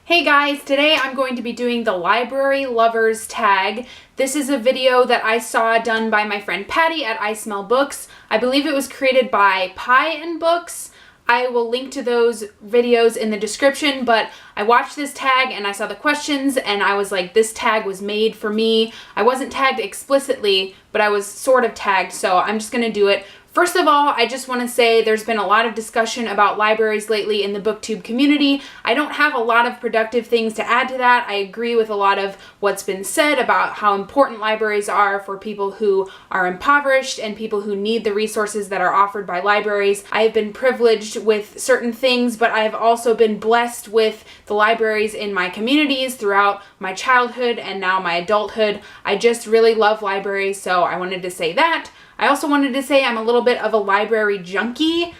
Hey guys, today I'm going to be doing the library lovers tag. This is a video that I saw done by my friend Patty at I Smell Books. I believe it was created by Pie and Books. I will link to those videos in the description, but I watched this tag and I saw the questions and I was like, this tag was made for me. I wasn't tagged explicitly, but I was sort of tagged, so I'm just gonna do it. First of all, I just want to say there's been a lot of discussion about libraries lately in the BookTube community. I don't have a lot of productive things to add to that. I agree with a lot of what's been said about how important libraries are for people who are impoverished and people who need the resources that are offered by libraries. I have been privileged with certain things, but I have also been blessed with the libraries in my communities throughout my childhood and now my adulthood. I just really love libraries, so I wanted to say that. I also wanted to say I'm a little bit of a library junkie.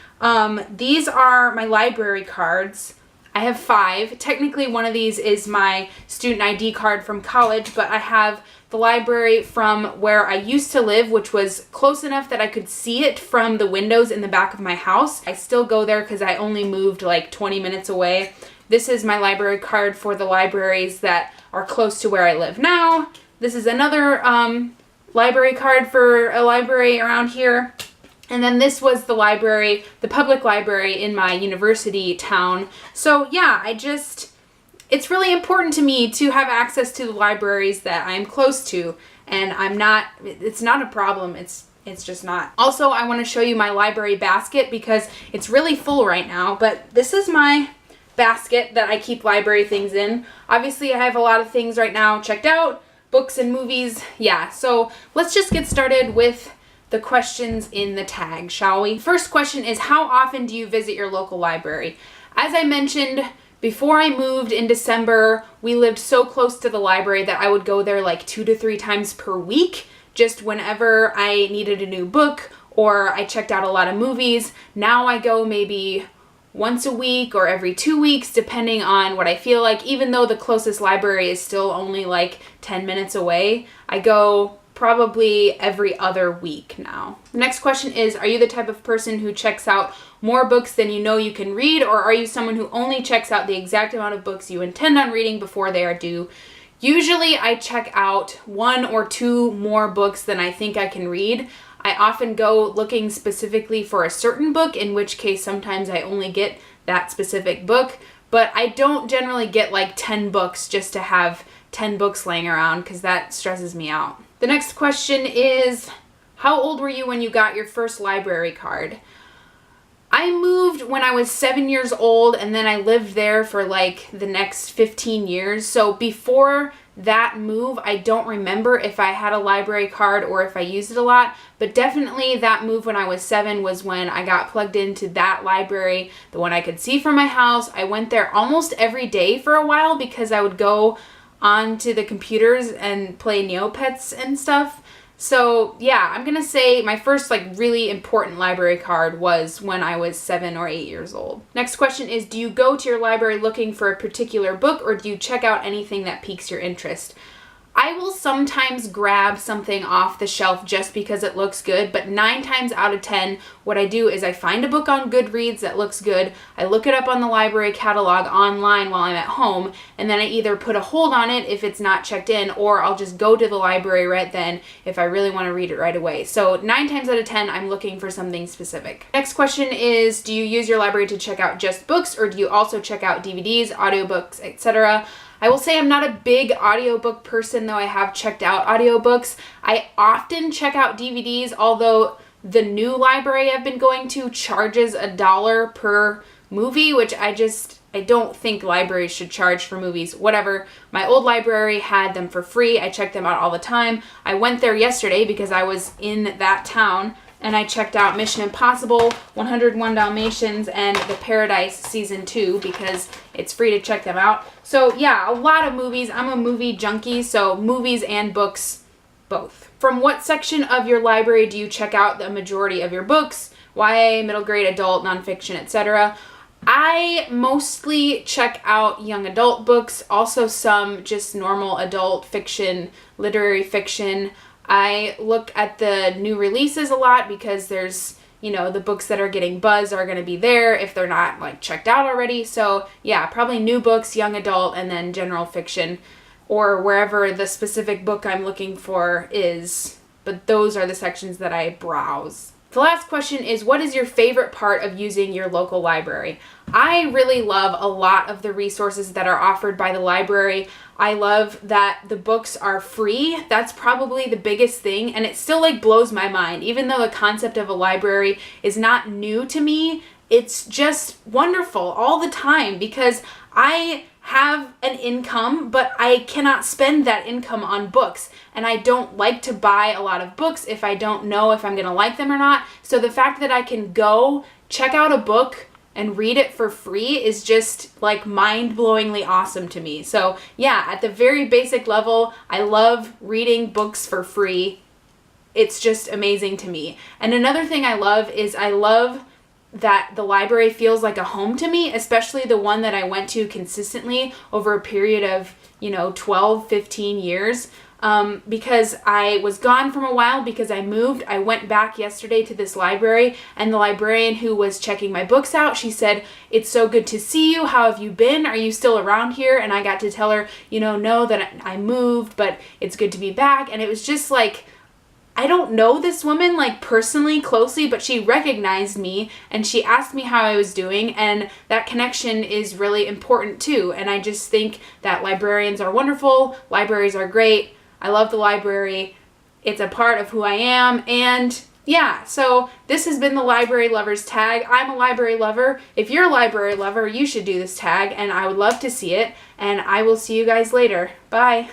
These are my library cards. I have 5. Technically, one of these is my student ID card from college, but I have the library from where I used to live, which was close enough that I could see it from the windows in the back of my house. I still go there because I only moved like 20 minutes away. This is my library card for the libraries that are close to where I live now. This is another library card for a library around here. And then this was the library, the public library in my university town. So yeah, it's really important to me to have access to the libraries that I'm close to. And it's not a problem. It's just not. Also, I want to show you my library basket because it's really full right now, but this is my basket that I keep library things in. Obviously, I have a lot of things right now checked out. Books and movies, yeah. So let's just get started with the questions in the tag, shall we? First question is, how often do you visit your local library? As I mentioned, before I moved in December, we lived so close to the library that I would go there like 2 to 3 times per week, just whenever I needed a new book or I checked out a lot of movies. Now I go maybe once a week or every 2 weeks, depending on what I feel like. Even though the closest library is still only like 10 minutes away, I go probably every other week now. The next question is, are you the type of person who checks out more books than you know you can read, or are you someone who only checks out the exact amount of books you intend on reading before they are due? Usually I check out 1 or 2 more books than I think I can read. I often go looking specifically for a certain book, in which case sometimes I only get that specific book, but I don't generally get like 10 books just to have 10 books laying around because that stresses me out. The next question is, how old were you when you got your first library card? I moved when I was 7 years old, and then I lived there for like the next 15 years. So before that move, I don't remember if I had a library card or if I used it a lot, but definitely that move when I was 7 was when I got plugged into that library, the one I could see from my house. I went there almost every day for a while because I would go onto the computers and play Neopets and stuff. So yeah, I'm gonna say my first like really important library card was when I was 7 or 8 years old. Next question is, do you go to your library looking for a particular book, or do you check out anything that piques your interest? I will sometimes grab something off the shelf just because it looks good, but 9 times out of 10, what I do is I find a book on Goodreads that looks good, I look it up on the library catalog online while I'm at home, and then I either put a hold on it if it's not checked in, or I'll just go to the library right then if I really want to read it right away. So 9 times out of 10, I'm looking for something specific. Next question is, do you use your library to check out just books, or do you also check out DVDs, audiobooks, etc.? I will say I'm not a big audiobook person, though I have checked out audiobooks. I often check out DVDs, although the new library I've been going to charges $1 per movie, which I don't think libraries should charge for movies. Whatever. My old library had them for free. I checked them out all the time. I went there yesterday because I was in that town, and I checked out Mission Impossible, 101 Dalmatians, and The Paradise Season 2 because it's free to check them out. So yeah, a lot of movies. I'm a movie junkie, so movies and books, both. From what section of your library do you check out the majority of your books? YA, middle grade, adult, nonfiction, etc.? I mostly check out young adult books, also some just normal adult fiction, literary fiction. I look at the new releases a lot because there's you know, the books that are getting buzz are going to be there if they're not like checked out already. So yeah, probably new books, young adult, and then general fiction, or wherever the specific book I'm looking for is. But those are the sections that I browse. The last question is, what is your favorite part of using your local library? I really love a lot of the resources that are offered by the library. I love that the books are free. That's probably the biggest thing, and it still like blows my mind. Even though the concept of a library is not new to me, it's just wonderful all the time because I have an income, but I cannot spend that income on books. And I don't like to buy a lot of books if I don't know if I'm going to like them or not. So the fact that I can go check out a book and read it for free is just like mind-blowingly awesome to me. So yeah, at the very basic level, I love reading books for free. It's just amazing to me. And another thing I love is I love that the library feels like a home to me, especially the one that I went to consistently over a period of, 12, 15 years. Because I was gone from a while because I moved. I went back yesterday to this library, and the librarian who was checking my books out, she said, "It's so good to see you. How have you been? Are you still around here?" And I got to tell her, no, that I moved, but it's good to be back. And it was just like, I don't know this woman like personally closely, but she recognized me and she asked me how I was doing, and that connection is really important too. And I just think that librarians are wonderful. Libraries are great. I love the library. It's a part of who I am. And yeah, so this has been the Library Lovers tag. I'm a library lover. If you're a library lover, you should do this tag, and I would love to see it. And I will see you guys later. Bye.